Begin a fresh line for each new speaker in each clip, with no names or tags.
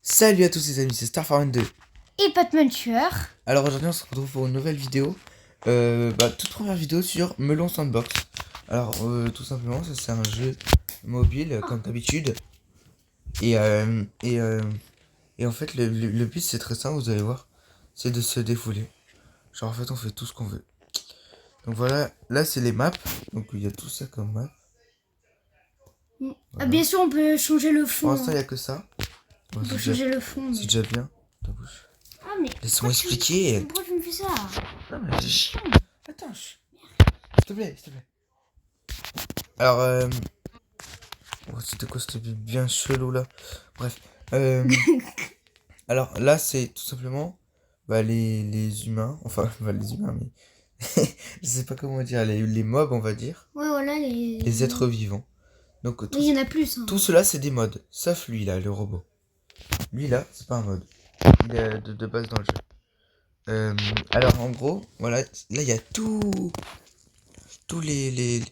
Salut à tous les amis, c'est Starfarm2.
Et Batman Tueur.
Alors aujourd'hui on se retrouve pour une nouvelle vidéo. Toute première vidéo sur Melon Sandbox. Alors tout simplement ça c'est un jeu mobile comme d'habitude. Et, euh, et, euh, et en fait le but c'est très simple, vous allez voir. C'est de se défouler. Genre en fait on fait tout ce qu'on veut. Donc voilà, là c'est les maps. Donc il y a tout ça comme map.
Ah,
Voilà.
bien sûr, on peut changer le
Pour
fond.
l'instant il n'y a que ça. Bon,
On peut changer le fond.
c'est déjà bien. Ta bouche.
Ah, mais.
Laisse-moi expliquer.
Pourquoi tu me fais ça?
Non mais attends, s'il te plaît, s'il te plaît. Alors, oh, c'était quoi? C'était bien chelou là. Bref. Alors là, c'est tout simplement les humains. Enfin, pas les humains, mais. Je sais pas comment dire. Les mobs, on va dire.
Ouais, voilà,
Les êtres vivants. Donc,
Mais il y en a plus. Hein.
tout cela, c'est des mods. Sauf lui là, le robot. Lui là, c'est pas un mod. Il est de base dans le jeu. Alors, en gros, voilà. Là, il y a tous les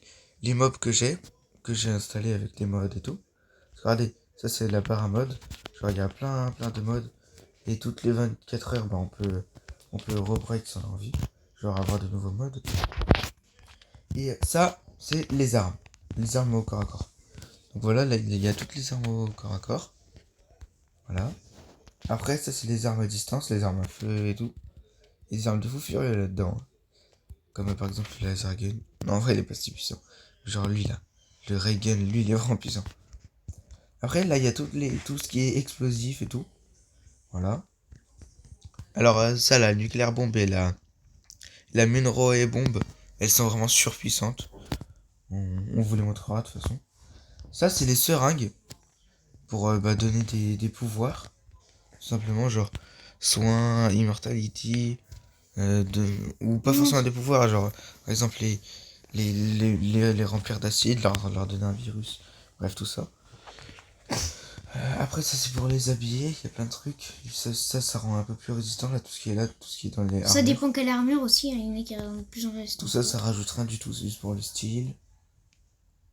mobs que j'ai installés avec les mods et tout. Regardez, ça c'est la barre à mode. Genre il y a plein de modes. Et toutes les 24 heures, on peut rebreak si on a envie. Genre avoir de nouveaux modes. Et ça, c'est les armes. Les armes au corps à corps. Donc voilà, là il y a toutes les armes au corps à corps. Voilà. Après, ça c'est les armes à distance, les armes à feu et tout. Et les armes de fou furieux là-dedans. Comme par exemple le laser gun. Non, en vrai, il est pas si puissant. Genre lui là. Le ray gun, lui, il est vraiment puissant. Après, là, il y a tout ce qui est explosif et tout. Voilà. Alors, ça, la nucléaire bombe et la Munro bombe, elles sont vraiment surpuissantes. On vous les montrera de toute façon. Ça, c'est les seringues pour donner des pouvoirs. Tout simplement, genre soin, immortality, ou pas forcément des pouvoirs, genre par exemple les remplir d'acide, leur donner un virus. Bref, tout ça. Après, ça c'est pour les habiller, il y a plein de trucs. Ça rend un peu plus résistant là, tout ce qui est là, tout ce qui est dans les
Ça
armures.
dépend quelle armure aussi. Hein. Il y en a qui ont plus en résistance.
Tout ça, ça rajoute rien du tout, c'est juste pour le style.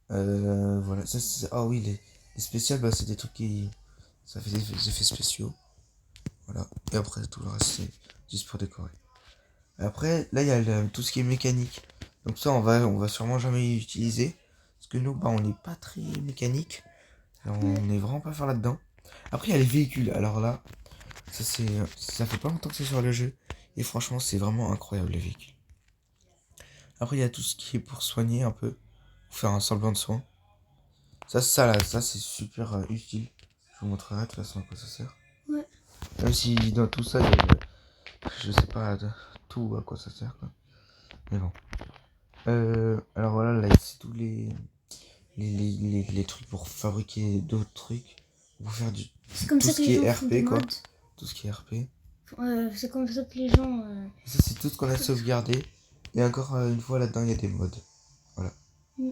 Voilà, ça c'est. Ah oui, les spéciales, c'est des trucs qui. Ça fait des effets spéciaux. Voilà. Et après, tout le reste, c'est juste pour décorer. Après, là, il y a tout ce qui est mécanique. Donc ça, on va sûrement jamais utiliser. Parce que nous, on n'est pas très mécanique. On n'est vraiment pas fort là-dedans. Après, il y a les véhicules. Alors là, ça fait pas longtemps que c'est sur le jeu. Et franchement, c'est vraiment incroyable, les véhicules. Après, il y a tout ce qui est pour soigner un peu. Pour faire un semblant de soin. Ça là, ça c'est super utile. Je vous montrerai de toute façon à quoi ça sert.
Ouais.
Même si dans tout ça, il y a, je sais pas tout à quoi ça sert quoi. Mais bon. Alors voilà, là c'est tous les trucs pour fabriquer d'autres trucs. Pour faire du.
C'est comme
Tout
ça
ce
que
qui
les
est
gens font des
RP quoi.
mods.
Tout ce qui est RP.
C'est comme ça que les gens.
Ça c'est tout ce qu'on a sauvegardé. Et encore une fois là-dedans, il y a des mods. Voilà.
Mm.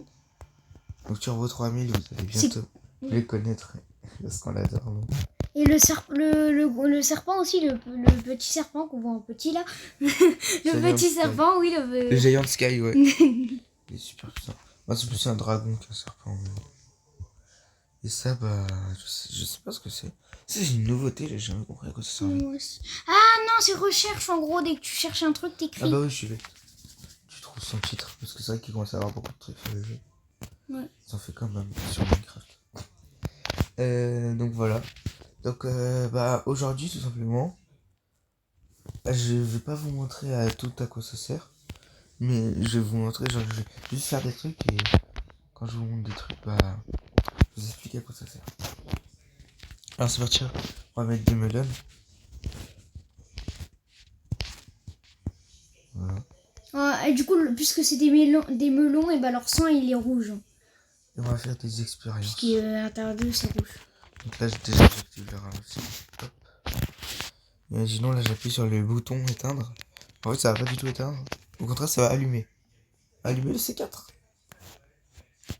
Donc Turbo 3000, vous allez bientôt les connaître. Parce qu'on l'adore.
Et le serpent aussi, le petit serpent qu'on voit en petit là. Le petit serpent, oui.
Le Giant Sky, ouais. Il est super puissant. Moi, c'est plus un dragon qu'un serpent. Et ça, je sais pas ce que c'est. C'est une nouveauté, j'ai jamais compris à quoi ça servait.
Ah non, c'est recherche en gros. Dès que tu cherches un truc, t'écris.
Ah bah oui, je suis bête. Tu trouves son titre. Parce que c'est vrai qu'il commence à avoir beaucoup de trucs sur le jeu.
Ouais.
Ça en fait quand même sur Minecraft. Donc voilà. Donc, aujourd'hui, tout simplement, je vais pas vous montrer tout à quoi ça sert. Mais je vais vous montrer, genre, je vais juste faire des trucs et quand je vous montre des trucs, je vous explique à quoi ça sert. Alors c'est parti, on va mettre des melons. Voilà.
Et du coup, puisque c'est des melons, et ben leur sang il est rouge.
Et on va faire des expériences.
Puisqu'à l'intérieur d'eux c'est rouge.
Donc là déjà j'active le ralenti. Hop. Imaginons là j'appuie sur le bouton éteindre. En fait ça va pas du tout éteindre. Au contraire ça va allumer. Allumer le C4.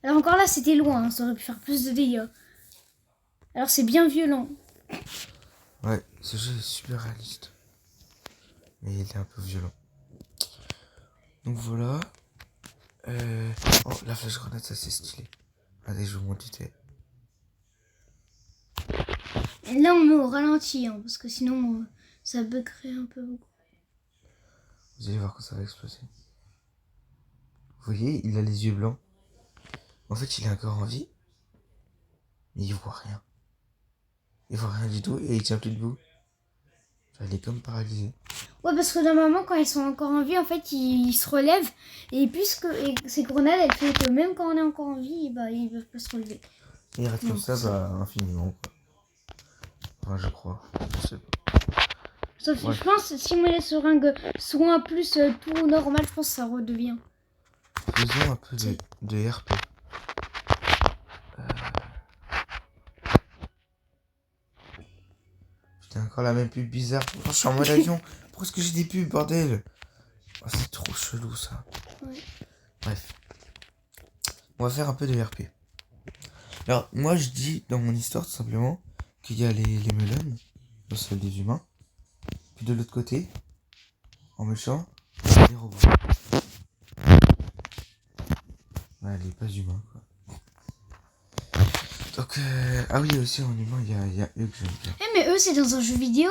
Alors encore là c'était loin, hein, ça aurait pu faire plus de dégâts. Alors c'est bien violent.
Ouais, ce jeu est super réaliste. Mais il est un peu violent. Donc voilà. Oh la flèche grenade ça c'est stylé. Allez je vous montre vite fait.
Là, on met au ralenti, hein, parce que sinon, ça buggerait un peu beaucoup.
Vous allez voir quand ça va exploser. Vous voyez, il a les yeux blancs. En fait, il est encore en vie. Mais il voit rien. Il voit rien du tout et il tient plus debout. Genre, il est comme paralysé.
Ouais, parce que normalement, quand ils sont encore en vie, en fait, ils se relèvent. Et puisque ces grenades, elles font que même quand on est encore en vie, bah, ils peuvent pas se relever.
Et il reste
Non,
comme ça,
c'est-
bah, infiniment, quoi. Enfin, je crois. Je sais pas.
Sauf que
Ouais.
je pense que si on met les seringues sont un plus tout normal, je pense que ça redevient.
Faisons un peu de RP. Putain, encore la même pub bizarre. Pourtant, je suis en mode avion. Pourquoi est-ce que j'ai des pubs, bordel? Oh, c'est trop chelou, ça.
Ouais.
Bref. On va faire un peu de RP. Alors, moi, je dis dans mon histoire, tout simplement, qu'il y a les melons, dans celle des humains. Puis de l'autre côté, en méchant, les robots. Ouais, les pas humains, quoi. Donc, ah oui, aussi en humain, il y a eux que j'aime bien.
Eh, mais eux, c'est dans un jeu vidéo.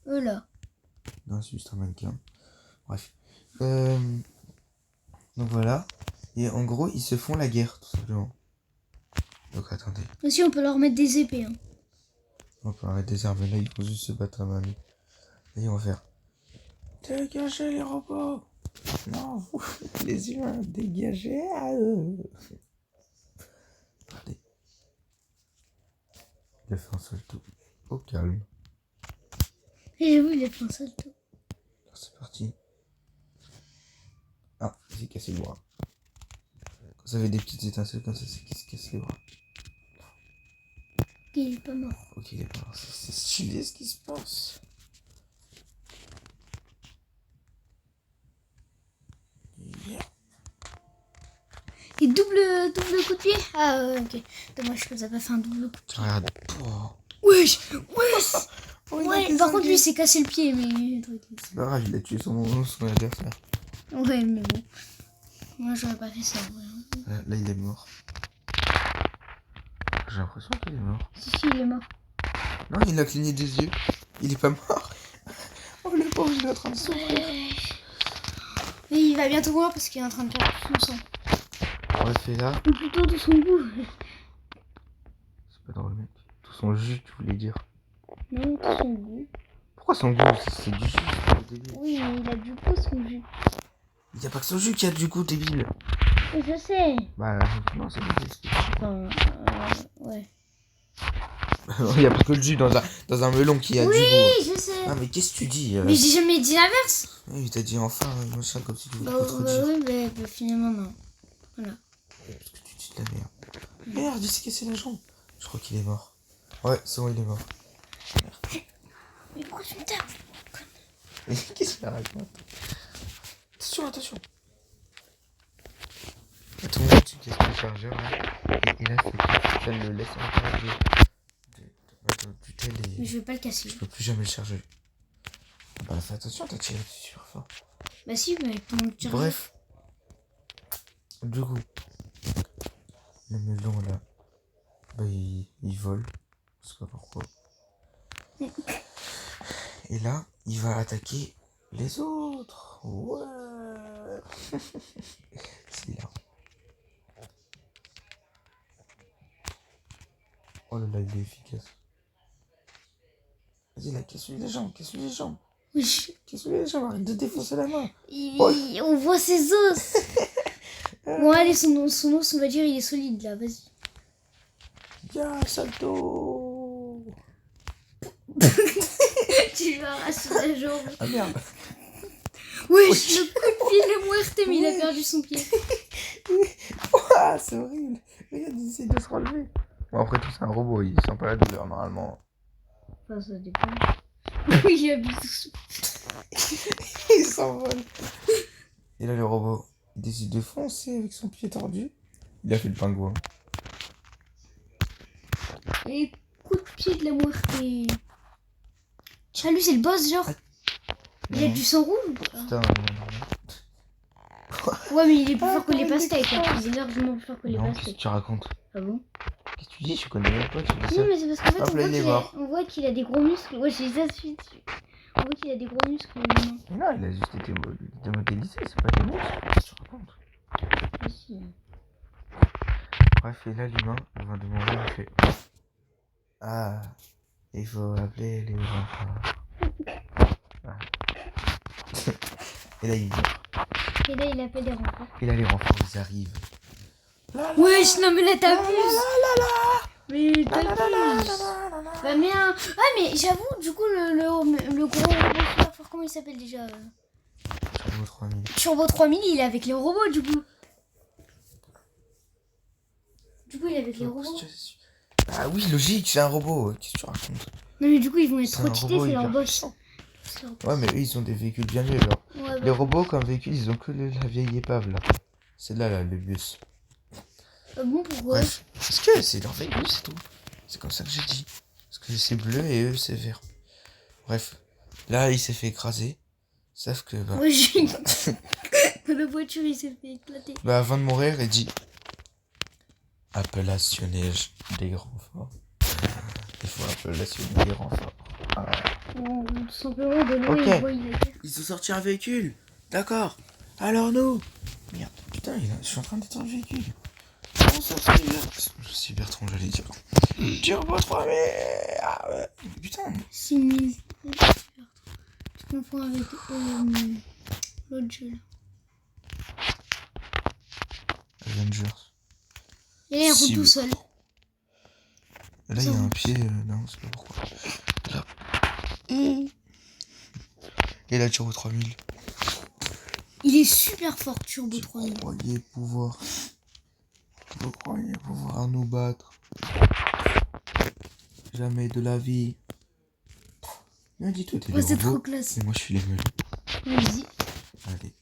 Eux, là.
Non, c'est juste un mannequin. Bref. Donc voilà. Et en gros, ils se font la guerre, tout simplement. Donc attendez.
Aussi, on peut leur mettre des épées. Hein.
On peut arrêter des armes, là, ils vont juste se battre à main nue. Et ils vont faire. Dégagez les robots! Non, vous, les humains, dégagez à eux! Regardez. Il a fait un salto. Au calme.
Et j'avoue, il a fait un salto.
Alors, c'est parti. Ah, il s'est cassé le bras. Quand ça fait des petites étincelles comme ça, c'est qu'il se casse les bras.
Il est pas mort.
Ok, il est pas mort. C'est stylé ce qui se passe. Yeah.
Et double coup de pied. Ah, ok. Dommage que ça n'a pas fait un double coup de pied.
Regarde. Oh.
Wesh, wesh.
Oh, il a
Ouais,
été
par contre,
cinglé.
lui, il s'est cassé le pied, mais...
C'est pas grave, il a tué son adversaire.
Ouais, mais bon. Moi, j'aurais pas fait ça. Ouais.
Là, il est mort. J'ai l'impression qu'il est mort.
Si, il est mort.
Non, il a cligné des yeux. Il est pas mort. Oh, le pauvre, il est en train de souffrir.
Mais il va bientôt mourir parce qu'il est en train de perdre tout son sang.
Bref, et là.
Ou plutôt de son goût.
C'est pas drôle, mec. Tout son jus, tu voulais dire.
Non, tout son goût.
Pourquoi son goût? C'est du jus, c'est pas débile.
Oui, mais il a du coup son jus.
Il y a pas que son jus qui a du goût, débile.
Oui, je sais.
Bah, non, c'est débile.
Enfin, ouais.
Il y a pas que le jus dans un melon qui a
Oui,
du goût.
je sais.
Ah, mais qu'est-ce que tu dis
Mais j'ai jamais dit l'inverse.
Oui, t'as dit enfin, machin, comme si tu voulais
Bah,
pas trop dire.
oui, mais finalement, non. Voilà.
Parce que tu dis de la merde. Merde, il s'est cassé la jambe. Je crois qu'il est mort. Ouais, c'est bon, il est mort.
Mais pourquoi tu me tapes?
Mais qu'est-ce qu'il raconte? Attention, attention. À tout moment, tu casses le chargeur là. Et là, ça le laisse en train de tutelle
Mais
et
je vais pas le casser.
je peux plus jamais le charger. Bah, fais attention, t'as tiré dessus super fort.
Bah si, mais ton tir.
Bref. Du coup, le melon là, bah il vole. Je sais pas pourquoi. Et là, il va attaquer les autres. Ouais. C'est là. Oh là là, il est efficace. Vas-y, là, casse-lui les jambes, casse-lui les jambes.
Oui.
Casse-lui les jambes, arrête de défoncer la main.
On voit ses os. Bon, allez, son os, on va dire, il est solide là, vas-y.
Ya, salto.
Tu vas arracher la jambe.
Ah merde.
Oui, le coup de pied de muerte, mais il a perdu son pied.
Ah, c'est horrible. Regarde, il essaie de se relever. Bon, après tout, c'est un robot, il sent pas la douleur normalement.
Enfin, ça dépend. Oui, il habite tout.
Il s'envole. Et là, le robot, il décide de foncer avec son pied tordu. Il a fait le pingouin.
Et coup de pied de la muerte. Ah, lui, c'est le boss, genre. Il a du sang rouge ou pas?
Putain,
Ouais, mais il est plus fort que les pastèques. Hein. Il est largement plus fort que les
Non, qu'est-ce que
pastèques.
tu racontes?
Ah bon?
Qu'est-ce que tu dis? Je connais même pas, tu dis ça.
Non, mais c'est parce qu'en fait,
Hop là, il est mort.
on voit qu'il a des gros muscles. Ouais, j'ai ça suite. On voit qu'il a des gros muscles. Non.
Non, il a juste été modélisé, c'est pas des muscles. Qu'est-ce que tu racontes?
Si.
Bref, et là, l'humain, avant de mourir, il fait... Ah, il faut appeler les renforts. Ah. Et là, il meurt.
Et là, il appelle les renforts.
Et là, les renforts, ils arrivent.
Wesh, non, mais là, t'abuses. Mais t'abuses. Bah, mais un... Ah, mais j'avoue, du coup, le gros super fort, comment il s'appelle déjà
Turbo 3000.
Turbo 3000, il est avec les robots, du coup. Du coup, il est avec les robots.
Ah oui, logique, c'est un robot. Qu'est-ce que tu racontes?
Non, mais du coup, ils vont être
C'est un
trop cheatés,
robot
c'est leur
hyper
boss.
puissant.
C'est leur boss.
Ouais, mais eux, ils ont des véhicules bien mieux, genre.
Ouais,
Les
bah.
robots, comme véhicule, ils ont que la vieille épave, là. C'est là, le bus.
Ah bon, pourquoi?
Bref, parce que c'est leur véhicule, c'est tout. C'est comme ça que j'ai dit. Parce que c'est bleu et eux, c'est vert. Bref, là, il s'est fait écraser. Sauf que, bah...
Moi, j'ai... La voiture, il s'est fait éclater.
Bah, avant de mourir, il dit... Appellationnage des renforts. Il faut appellationner des renforts. Ah.
Tout simplement, de loin,
Ok.
il voit, il a...
Ils ont sorti un véhicule. D'accord. Alors nous. Merde. Putain, je suis en train d'éteindre le véhicule. Comment ça se fait? C'est Bertrand, j'allais dire. Turbo 3000. Ah ouais. Putain.
6000. Tu confonds avec l'autre jeu là.
Avengers.
Et là, il roule
Cible.
tout seul.
Là, il y a un pied. Non, c'est pas pourquoi. Là. Et là, Turbo 3000.
Il est super fort, Turbo
Vous
3000.
croyez pouvoir. Vous croyez pouvoir nous battre. Jamais de la vie. Mais dis-toi, t'es
Ouais,
les
c'est trop
robots.
classe.
Et moi, je suis les meules.
Vas-y.
Allez.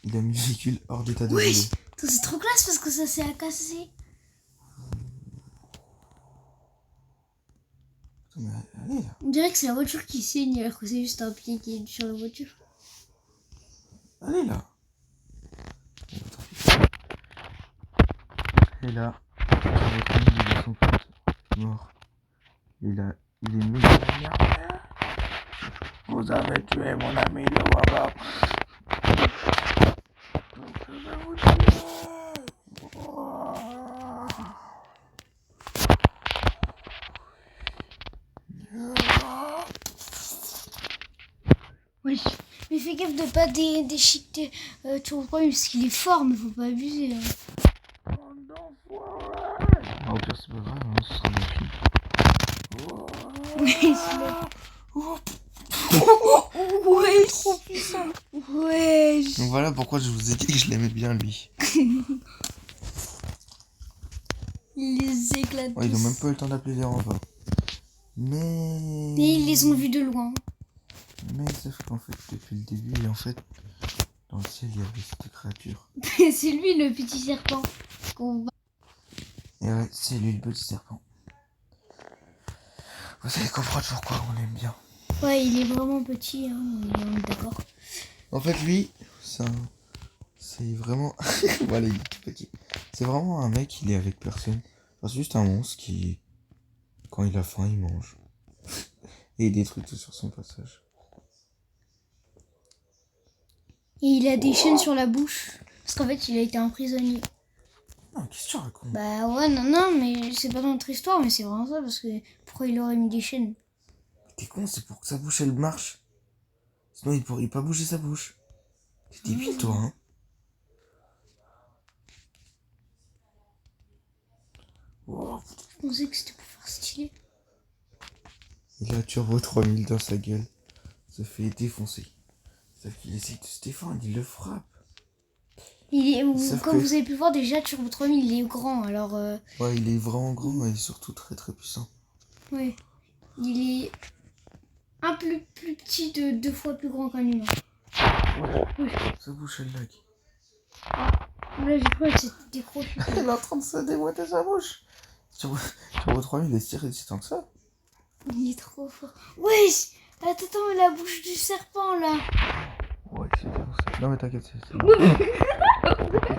Il a mis le véhicule hors d'état de
Oui,
rouler.
c'est trop classe parce que ça s'est cassé.
Attends, mais allez là.
On dirait que c'est la voiture qui saigne alors que c'est juste un pied qui est sur la voiture.
Allez là. Et là, il est son pote mort. Il est méga merde. Vous avez tué mon ami le Wabab. Donc je vais vous tuer.
Oui. Mais fais gaffe de pas déchiqueter Turbo 3000 parce qu'il est fort, mais faut pas abuser. Hein.
Ah, au pire, c'est pas grave, hein, ce sera mon film.
Oui, celui-là. Ouais, trop puissant. Ouais.
Donc voilà pourquoi je vous ai dit que je l'aimais bien lui.
Il les éclate.
Ouais, ils ont même pas eu le temps d'appeler les renforts. Mais
ils les ont vus de loin.
Mais sauf qu'en fait, depuis le début, et en fait, dans le ciel, il y avait cette créature.
C'est lui le petit serpent. Qu'on va...
Et ouais, c'est lui le petit serpent. Vous allez comprendre pourquoi on l'aime bien.
Ouais, il est vraiment petit, hein, on est d'accord.
En fait, lui, c'est vraiment... voilà, il est tout petit. C'est vraiment un mec, il est avec personne. Enfin, c'est juste un monstre qui, quand il a faim, il mange. Et il détruit tout sur son passage.
Et il a des chaînes sur la bouche. Parce qu'en fait, il a été un prisonnier.
Non, qu'est-ce que tu racontes?
Bah ouais, non, mais c'est pas dans notre histoire, mais c'est vraiment ça, parce que pourquoi il aurait mis des chaînes?
T'es con, c'est pour que sa bouche, elle marche. Sinon, il pourrait pas bouger sa bouche. T'es débile, toi, hein. Oh.
Je pensais que c'était pour faire stylé.
Il a Turbo 3000 dans sa gueule. Ça fait défoncer. Sauf qu'il essaye de se défendre, il le frappe.
Comme vous avez pu voir déjà, Turbo 3000, il est grand, alors...
Ouais, il est vraiment grand et surtout très très puissant.
Ouais. Il est un plus petit de 2 fois plus grand qu'un humain.
Ouais. Oui. Sa bouche, elle lag.
Là, j'ai cru qu'elle s'était décrochée.
Elle est en train de se déboîter sa bouche. Turbo 3000, il est tiré si tant que ça.
Il est trop fort. Wesh! Attends, la bouche du serpent, là.
Ouais, c'est Non mais t'inquiète, c'est bon.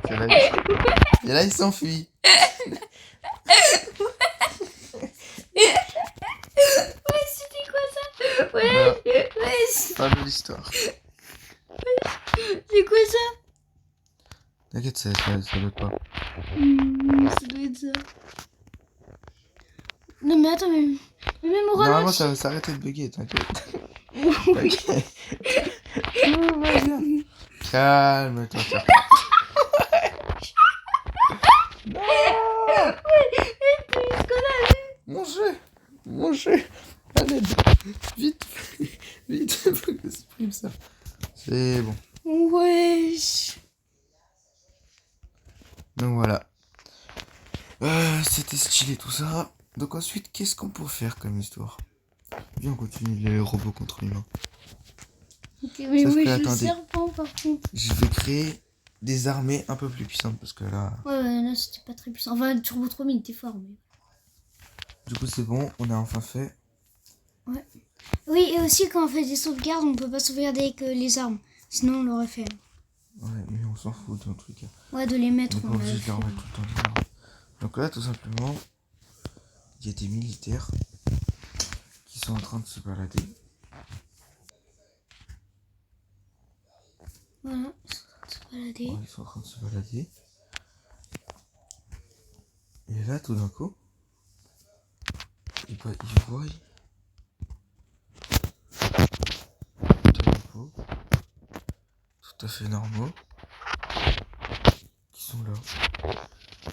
T'inquiète, et là il s'enfuit.
Ouais, c'était quoi ça? Ouais, ouais,
Pas de l'histoire.
c'est quoi ça?
T'inquiète, ça doit pas.
Ça doit être ça. Non mais attends, mais même au
Normalement
ralenti.
ça va s'arrêter de bugger, t'inquiète. T'inquiète. Tout va bien. Calme-toi, ça. Non.
Qu'est-ce qu'on a vu?
Mon jeu. Allez, vite, vite, faut que je supprime ça. C'est bon.
Wesh.
Donc voilà. C'était stylé tout ça. Donc ensuite, qu'est-ce qu'on peut faire comme histoire? Viens, on continue les robots contre l'humain.
Ok, mais
Sauf
oui,
que,
je
attendez.
serpent par contre.
Je vais créer des armées un peu plus puissantes parce que là...
Ouais, là c'était pas très puissant. Enfin, Turbo 3000 était fort, mais.
Du coup, c'est bon, on a enfin fait.
Ouais. Oui, et aussi quand on fait des sauvegardes, on peut pas sauvegarder avec les armes. Sinon, on l'aurait fait.
Ouais, mais on s'en fout dans tous les cas.
Ouais, de les mettre.
On est pas obligé de les remettre tout le temps dedans. Donc là, tout simplement, il y a des militaires qui sont en train de se balader.
Voilà, ils sont en train de se balader.
Ouais, ils sont en train de se balader. Et là, tout d'un coup, ils voient des robots tout à fait normaux qui sont là.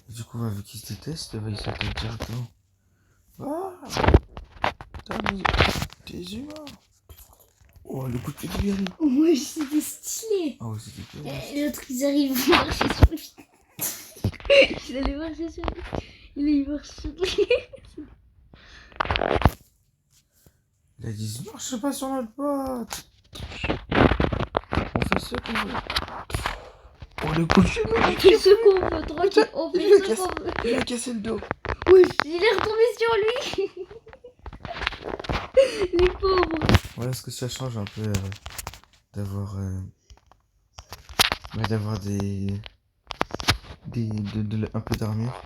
Et du coup, vu qu'ils se détestent, ils s'attaquent directement. Ah, t'as des humains. Oh, le coup de pied qui lui arrive.
Ouais, c'était stylé.
Ah ouais, c'était bien.
Et l'autre, ils arrivent à marcher sur lui. Il allait marcher sur lui. Il marche sur lui.
Là, ils disent, non, je sais pas sur notre boîte. On fait ce qu'on veut. Oh, le coup de pied,
On fait ce qu'on veut, tranquille. On
il
fait
lui a
ce
cassé-
qu'on veut.
il lui a cassé le dos.
Oui, il est retombé sur lui. Les pauvres.
Voilà ce que ça change un peu d'avoir d'avoir un peu d'armure.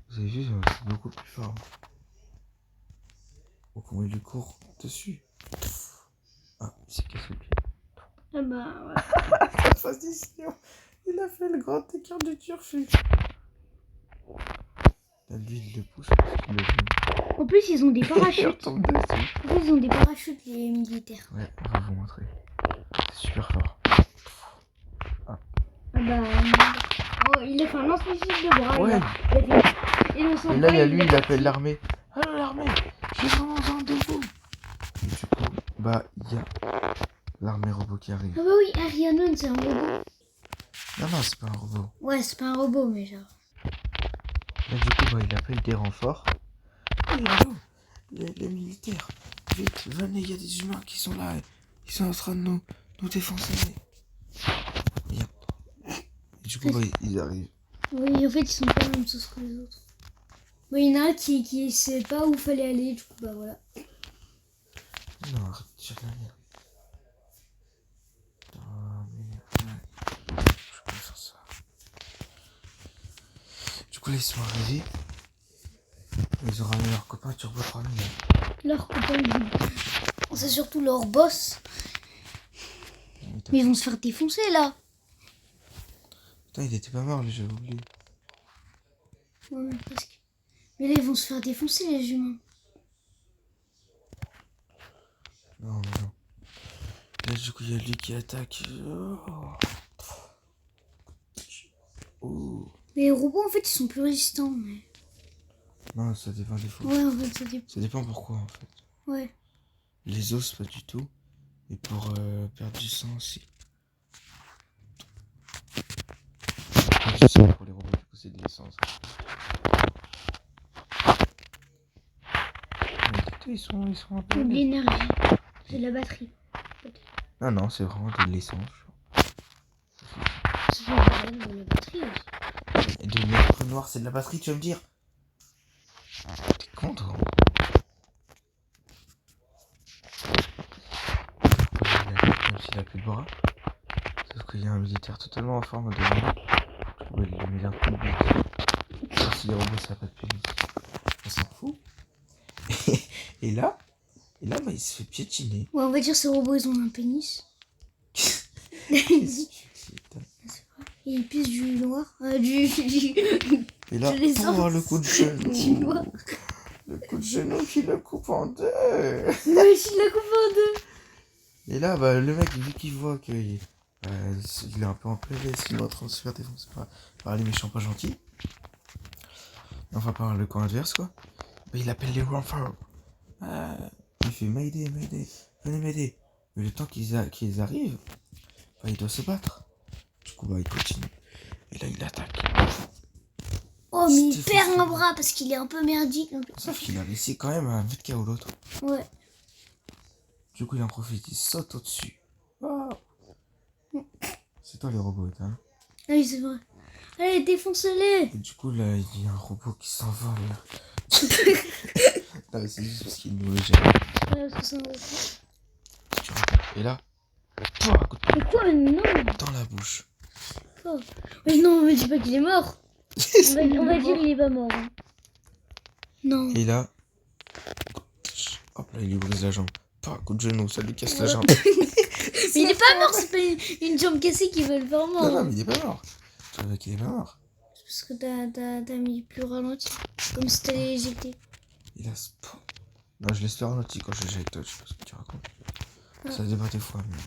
Vous avez vu, c'est beaucoup plus fort. Oh, comment il lui court dessus. Ah, il s'est cassé le pied.
Ah bah ouais.
Sa position, il a fait le grand écart du turfu. Là, lui, il le pousse parce qu'il le fait.
En plus, ils ont des
Il
parachutes.
retombe dessus.
En plus, ils ont des parachutes, les militaires.
Ouais, on va vous montrer. C'est super fort.
Ah bah. Oh, il a fait un lance-missile de bras.
Ouais.
Et
là, il y a lui, il appelle l'armée. Allô, l'armée, j'ai vraiment besoin de vous. Et du coup, bah, il y a l'armée robot qui arrive.
Ah bah oui, Arianon, c'est un robot.
Non, non, c'est pas un robot.
Ouais, c'est pas un robot, mais genre.
Là, du coup, bah, il appelle des renforts. Oui, allô, les militaires, vite, venez, il y a des humains qui sont là. Ils sont en train de nous défoncer. Et du coup, bah, ils arrivent.
Oui, en fait, ils sont pas la même chose que les autres. Bon, il y en a un qui sait pas où fallait aller, du coup, bah voilà.
Non, arrête de dire la merde. Oh, mais... Je peux faire ça. Du coup, là, ils sont arrivés. Ils ont ramené leur copain Turbo 3000.
Leur copain, c'est surtout leur boss. Mais ils vont se faire défoncer, là.
Putain, il était pas mort, lui, j'avais oublié.
Ouais, mais presque. Mais là, ils vont se faire défoncer, les humains.
Non, mais non. Là, du coup, il y a lui qui attaque. Oh.
Mais les robots, en fait, ils sont plus résistants. Mais...
Non, ça dépend des fois.
Ouais, en fait, ça dépend.
Ça dépend pourquoi, en fait.
Ouais.
Les os, pas du tout. Et pour perdre du sang aussi. Perdre du sang pour les robots, du coup, c'est de l'essence. Ils sont un peu...
De l'énergie. C'est de la batterie.
Non, non, c'est vraiment de l'essence.
Ça fait de la batterie aussi.
Et de l'encre noire, c'est de la batterie, tu vas me dire? T'es con, toi? Même s'il a plus de bras, ça se qu'il y a un militaire totalement en forme de lui. Il lui met un coup de bite. Si les robots ça n'a pas de pénis, on s'en fout. Et là, bah, il se fait piétiner.
Ouais, on va dire ces robots, ils ont un pénis.
Qu'est-ce que tu
Et ils pissent du noir.
Et là,
de l'essence.
oh, le coup de
Du
genou.
noir.
Le coup de genou qui le coupe en deux.
Ouais, je la coupe en deux.
Et là, bah, le mec, vu qu'il voit qu'il il est un peu en PLS, il est en train de se faire défoncer par les méchants pas gentils. Enfin, par le camp adverse, quoi. Bah, il appelle les renforts. Il fait Mayday, Mayday, venez m'aider. Mais le temps qu'ils arrivent, bah, il doit se battre. Du coup, bah, il continue. Et là, il attaque.
Oh, mais il perd un bras parce qu'il est un peu merdique. Donc...
Sauf qu'il a réussi quand même à mettre KO l'autre.
Ouais.
Du coup, il en profite, il saute au-dessus. Oh. C'est toi les robots, hein.
Ah oui, c'est vrai. Allez, défonce-les.
Et du coup, là, il y a un robot qui s'envole. Non, mais c'est juste parce qu'il nous le jette.
Ouais, parce que ça va.
Et là, pouah, coup de
Mais quoi, non.
dans la bouche.
Oh. Mais non, mais dis pas qu'il est mort. On va dire qu'il est pas mort. Hein. Non.
Et là, hop là, il lui brise la jambe. Pas coup de genou, ça lui casse la jambe.
Mais il est pas mort, c'est pas une jambe cassée qui veut le faire mort.
Non, mais il est pas mort. Je savais qu'il est pas mort.
C'est parce que t'as mis plus ralenti. Comme si t'allais éjecter.
Il a ce... Non, je laisse le ralenti quand je jette, je sais pas ce que tu racontes.
Ah.
Ça débat des fois, mais...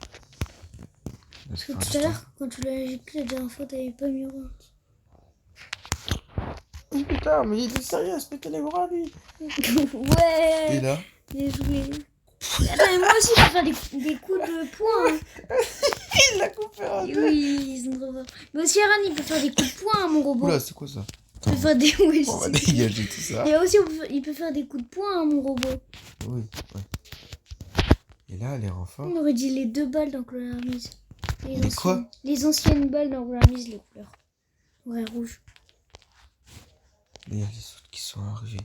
Parce que tout à l'heure, quand tu l'as éjecté la dernière fois, t'avais pas mis ralenti.
Oh putain, mais il est sérieux, se péter les bras, lui.
Ouais.
Et là,
Bien joué. Attends, mais moi aussi, je peux faire des coups de poing. Hein.
il l'a coupé en deux.
Oui, ils sont trop forts. Mais aussi, Aran, il peut faire des coups de poing, mon robot.
Oula, c'est quoi ça?
Il peut faire des... Oui,
On va
c'est-
dégager tout ça.
Et aussi, il peut faire des coups de poing, mon robot.
Oui, ouais. Et là, les renforts.
On aurait dit les 2 balles dans Couleur Armise.
Les quoi?
Les anciennes balles dans Couleur Armise, les couleurs. Ouais, rouge.
Il y a les autres qui sont arrivés.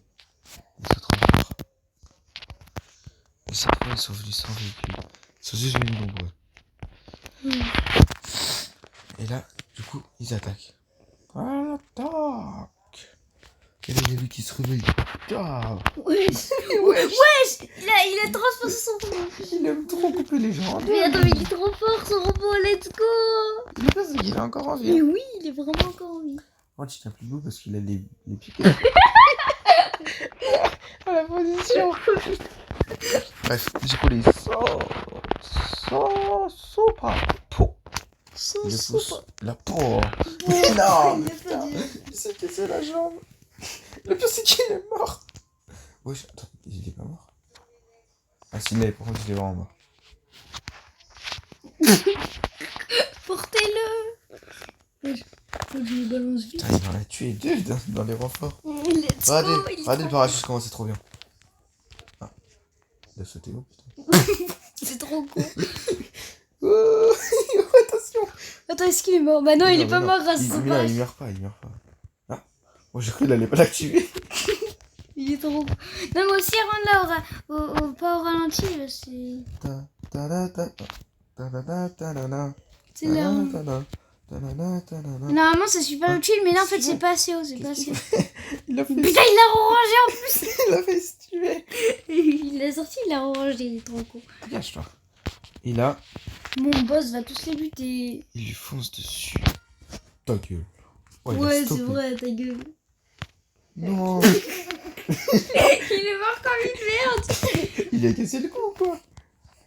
Les autres renforts. Et cette fois, ils sont venus sans véhicule. Ils sont juste venus nombreux. Et là, du coup, ils attaquent. À l'attaque. Et là, il y a lui qui se réveille. Ah,
Wesh. Wesh. Il a transpercé son robot.
il aime trop couper les gens.
Mais attends, mais il est trop fort, son robot. Let's go.
Le pire, c'est qu'il est encore en vie.
Mais oui, il est vraiment encore en vie.
Oh, tu tiens plus debout parce qu'il a les piquets. À la position. Bref, du coup, les pas.
Son
Il le pousse
soupe.
la peau. Mais non,
Il
mais
a
putain,
pas dit.
il s'est cassé la jambe. Le pire, c'est qu'il est mort. Wesh, attends, il est pas mort. Ah, si, il est, par contre, il est vraiment mort.
Portez-le. Wesh. Faut que je lui balance vite.
Putain, il en a tué deux dans les renforts.
Let's go.
Regardez le parachute, comment c'est trop bien. Ah, il a sauté haut, putain.
C'est trop con.
Oh, attention.
Attends, est-ce qu'il est mort? Bah non, il est pas mort grâce à son
il
parachute.
meurt pas, il meurt pas. Ah, moi j'ai cru qu'il allait pas l'activer.
Il est trop con. Non, moi aussi, rendre là pas au ralenti, là, c'est... C'est là. Normalement, ça suit pas le chill, mais là, en fait, c'est pas assez haut, c'est pas assez haut.
Il a fait
Putain, il l'a rangé en plus.
il a fait se tuer.
Il l'a sorti, il l'a rangé, il est trop con.
Dégage-toi. Et là,
Mon boss va tous les buter.
il lui fonce dessus. Ta gueule. Oh, il a
Ouais, c'est
stoppé.
vrai, ta gueule.
Non.
Il est mort comme une merde.
Il a cassé le cou, quoi.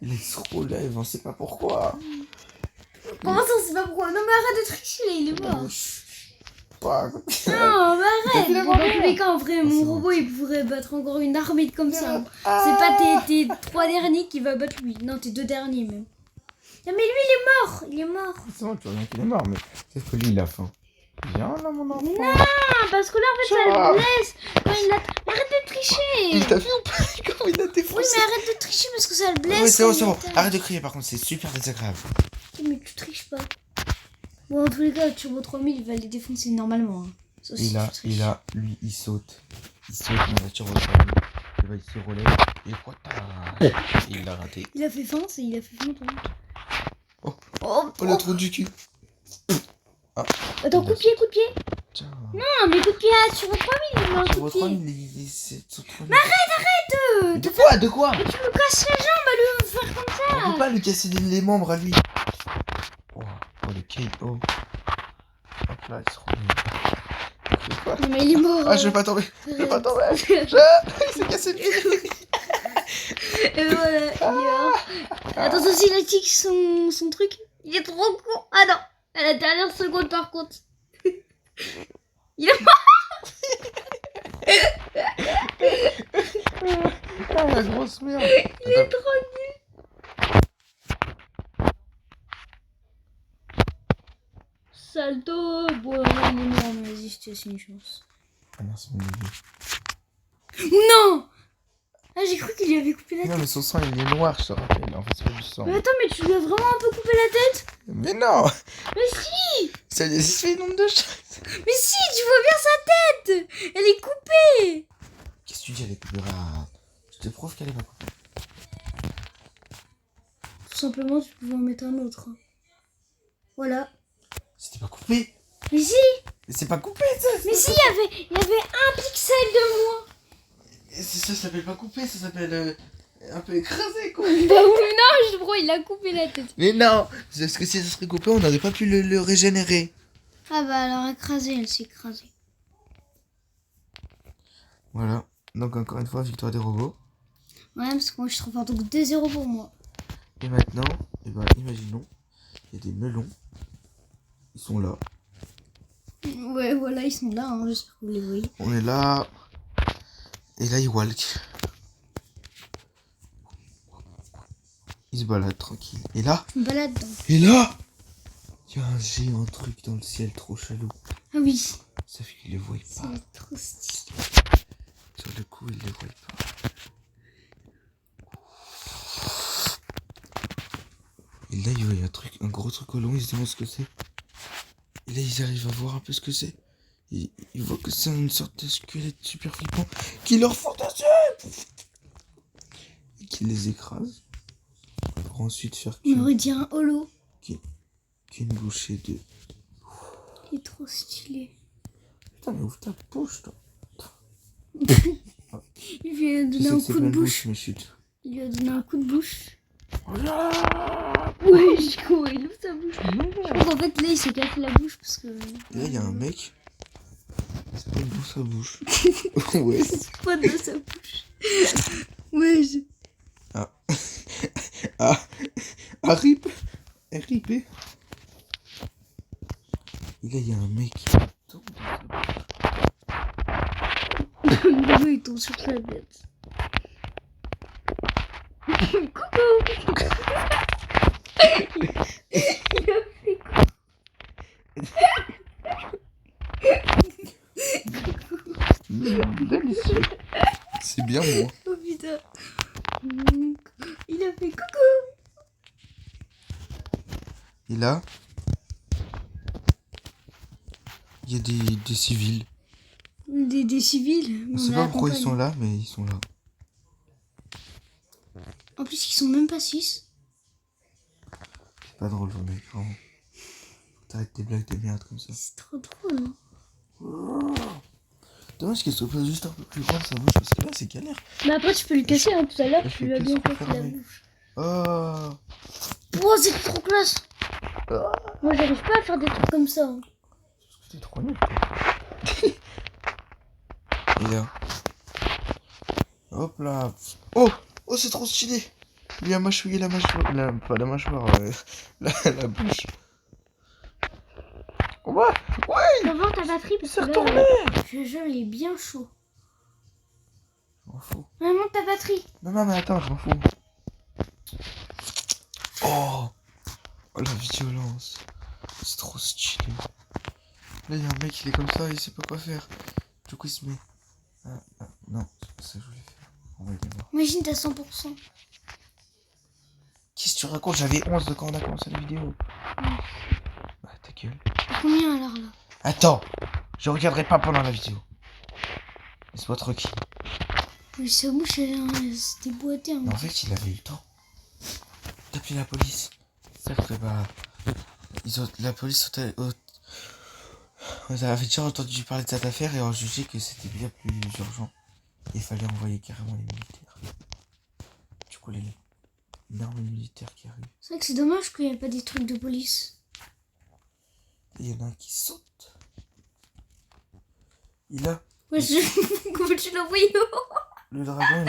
Il est trop lève, on sait pas pourquoi.
Comment ça, on sait pas pourquoi? Non, mais arrête de tricher, là, il est mort.
Pas.
Non, mais arrête.
Il a
Dans
mangé.
tous les cas, en vrai,
c'est
mon
bon.
robot, il pourrait battre encore une armée comme ça. C'est
Ah.
pas tes 3 derniers qui va battre lui. Non, tes 2 derniers, même. Non, mais lui, il est mort. Il est mort.
C'est bon, tu vois bien qu'il est mort, mais c'est que lui, il a faim. Viens là, mon enfant.
Non, parce que là, en fait, ça le blesse. Quand il a... Arrête de tricher.
Il t'a vu ou pas? Comment il a défoncé?
Oui, mais arrête de tricher parce que ça le blesse.
Oui, c'est bon,
quand
c'est
il
bon.
attaque.
Arrête de crier, par contre, c'est super désagréable.
Ok, mais tu triches pas. Bon, en tous les cas, le Turbo 3000, il va les défoncer normalement. Hein. Sauf si tu triches.
Et là, lui, il saute. Il saute dans la voiture au sol. Et bah, il se relève. Et quoi? Il l'a raté.
Il a fait faim, il a fait faim, toi.
Oh,
Oh,
Oh, le trou du cul.
Attends, coup de pied, coup de pied.
Tiens.
Non, mais coup de pied sur 3000, il met un
Sur
coup de
votre
pied.
Mais
arrête
de quoi? De quoi?
Mais tu me casses les jambes à lui faire comme
On
ça.
peut pas lui casser les membres à lui. Oh, le KO. Hop là, il se rend.
Non, mais il est mort.
Ah, je vais pas tomber. Je vais pas tomber. Il s'est cassé le pied.
Et voilà, il est mort. Attention, s'il a tic son truc, il est trop con. Ah non, à la dernière seconde par contre. Il est mort.
Ah, la grosse merde.
Il est trop nul. Salto. Bon, là, il est mort, mais vas-y, je te laisse une chance.
Ah non, c'est mon bébé.
Non. Ah, j'ai cru qu'il lui avait coupé la tête.
Non, mais son sang, il est noir, je te rappelle. En fait, c'est pas du sang.
Mais attends, mais tu lui as vraiment un peu coupé la tête.
Mais non.
Mais si.
Ça lui a fait nombre de choses.
Mais si, tu vois bien sa tête. Elle est coupée.
Qu'est-ce que tu dis, elle est coupée? Je te prouve qu'elle est pas coupée.
Tout simplement, tu pouvais en mettre un autre. Voilà.
C'était pas coupé.
Mais si.
Mais c'est pas coupé, ça.
Mais si, il y avait un pixel de moins.
Ça s'appelle pas coupé, ça s'appelle un peu écrasé, quoi.
Bah oui, non, je crois il a coupé la tête.
Mais non. Parce que si ça serait coupé, on n'aurait pas pu le régénérer.
Ah bah alors écrasée, elle s'est écrasée.
Voilà. Donc encore une fois, victoire des robots.
Ouais, parce que moi je suis trop fort, donc 2-0 pour moi.
Et maintenant, eh ben, imaginons, il y a des melons. Ils sont là.
Ouais, voilà, ils sont là, hein, j'espère que vous les voyez.
On est là. Et là, ils walk. Ils se baladent tranquille. Et là,
Je me balade dedans.
il y a un géant truc dans le ciel trop chalou.
Ah oui,
Ça fait qu'il les voit pas.
c'est trop stylé.
Sur le coup, il les voit pas. Et là, il y a un gros truc au loin, ils se demandent ce que c'est. Et là, ils arrivent à voir un peu ce que c'est. Ils voient que c'est une sorte de squelette super flippant qui leur font dessus et qui les écrase. Pour ensuite faire
On aurait dit un holo.
qu'une bouchée de...
Il est trop stylé.
Putain, mais ouvre ta bouche, toi.
Il lui a
Tu
donné
sais
un
que c'est
coup de
plein de
bouche.
bouche, mais chut.
Il lui a donné un coup de bouche.
Là,
Ouais, je crois, il ouvre sa bouche. Je crois qu'en fait là il s'est cassé la bouche parce que...
il y a un mec. C'est pas dans sa bouche. Ouais.
C'est pas dans sa bouche. Ouais,
Ah, rip. RIP. Et là, il y a un mec qui tombe dans sa bouche.
Le gars il tombe sur sa tête. Coucou. Il a fait quoi?
Délicieux. C'est bien moi.
Oh putain. Il a fait coucou.
Et là, il y a des civils.
Des civils.
On sait pas pourquoi ils sont là, mais ils sont là.
En plus ils sont même pas 6.
C'est pas drôle, mec. Vraiment. Faut t'arrêter tes blagues de merde comme ça.
C'est trop drôle. Hein.
Dommage qu'elle soit pas juste un peu plus grande sa bouche, parce que là, c'est galère.
Mais après tu peux le casser, hein, tout à l'heure
Je
tu
fais
lui as
que
bien
se
cassé la
refermer.
bouche.
Oh.
Oh c'est trop classe. Moi j'arrive pas à faire des trucs comme ça. Hein.
C'est trop nul, quoi. Et là. Hop là. Oh, c'est trop stylé. Il a mâchouillé la mâchoire. Pas la mâchoire, la bouche. Ouais.
Tu vas voir ta batterie parce que
C'est
là,
retourné.
je te jure, il est bien chaud.
Je m'en fous.
Monte ta batterie.
Non, mais attends, je m'en fous. Oh, la violence. C'est trop stylé. Là, il y a un mec, il est comme ça, il sait pas quoi faire. Du coup, il se met. Non, c'est pas ça que je voulais faire. On va aller voir.
Imagine t'as 100%.
Qu'est-ce que tu racontes? J'avais 11 de quand on a commencé la vidéo. Bah, ta gueule.
T'as combien alors là?
Attends, je regarderai pas pendant la vidéo. Laisse-moi tranquille.
Mais sa bouche, elle s'est déboîtée. Hein.
Mais en fait, il avait eu le temps d'appeler la police. Certes, bah, La police on avait déjà entendu parler de cette affaire et ont jugé que c'était bien plus urgent. Il fallait envoyer carrément les militaires. Du coup, l'armée militaire qui arrive.
C'est vrai que c'est dommage qu'il n'y ait pas des trucs de police.
Il y en a un qui saute. Il a...
Ouais, comment tu l'as envoyé?
Le dragon,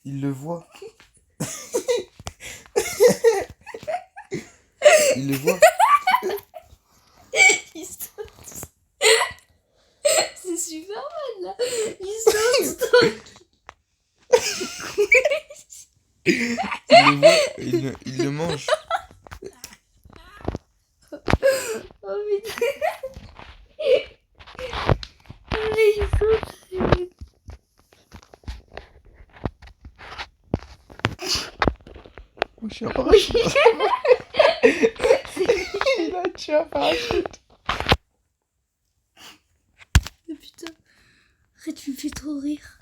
il le voit. Il le voit.
Il saute. C'est super mal là. Il saute.
Il le voit, il le mange.
Oh putain. Mais il saute.
Mon chien parachute. Il a tué un parachute.
Oh putain. Arrête, tu me fais trop rire.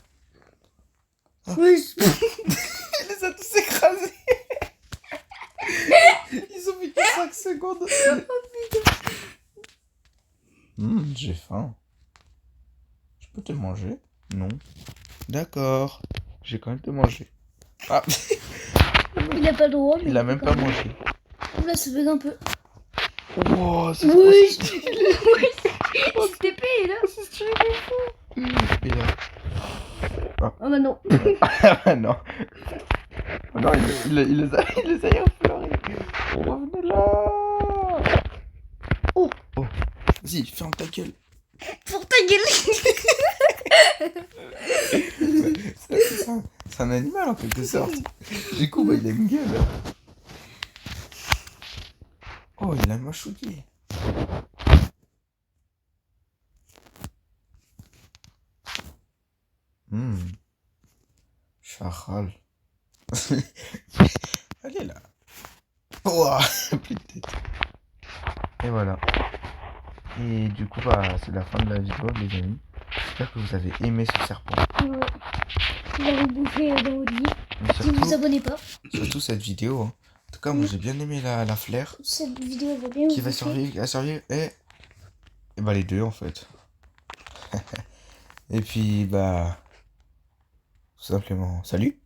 Ah.
Ouais,
Il les a tous écrasés. Ils ont mis que 5 secondes. J'ai faim. Je peux te manger? Non. D'accord. J'ai quand même te manger. Ah.
il a pas le droit.
Il a même pas mangé.
Là, ça bug un peu.
Wow, c'est
Oui,
trop
il s'est payé là.
Et là.
Oh bah non.
Ah non. Oh non, il les a effleurés. Revenez là. Oh. Vas-y, ferme ta gueule.
Pour ta gueule.
C'est un animal en quelque sorte. Du coup, bah, il a une gueule. Oh, il a mâchouillé. Charal. Allez là. Ouah, plus de tête. Et voilà. Et du coup, bah, c'est la fin de la vidéo, les amis. J'espère que vous avez aimé ce serpent.
Ouais. Vous l'avez bouffé dans votre vie.
Mais
Si vous vous abonnez pas.
surtout cette vidéo. Hein. En tout cas, moi j'ai bien aimé la flair.
Cette vidéo va bien.
Qui
vous
va
bouffer.
survivre et bah les deux en fait. Et puis bah tout simplement salut.